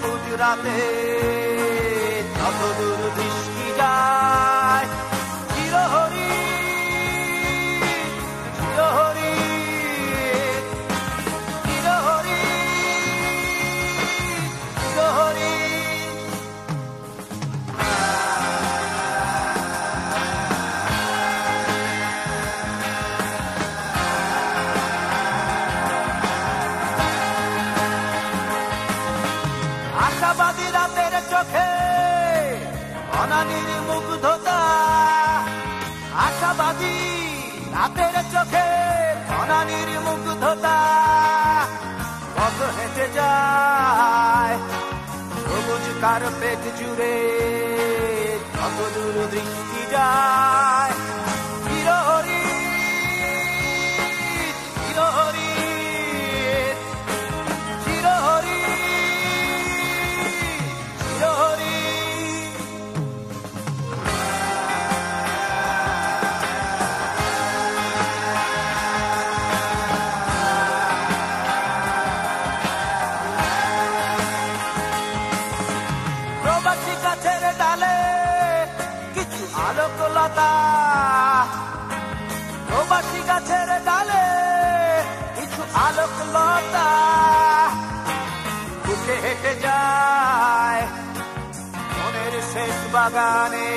সবুজ রাতে যত দূর দৃষ্টি যায় চিরহরি চিরহরি চিরহরি চিরহরি আশাবাদী রাতের চোখে অনানির মুগ্ধতা আশাবাদী রাতের চোখে অনানির মুগ্ধতা কত হেঁটে যায় সবুজ কার্পেট জুড়ে কত দূর দৃষ্টি যায় চিরহরি চিরহরি চিরহরি চিরহরি প্রবাসী গাছের ডালে কিছু আলোকলতা প্রবাসী গাছের ডালে কিছু আলোকলতা বুকে হেঁটে যায় মনের শেষ বাগানে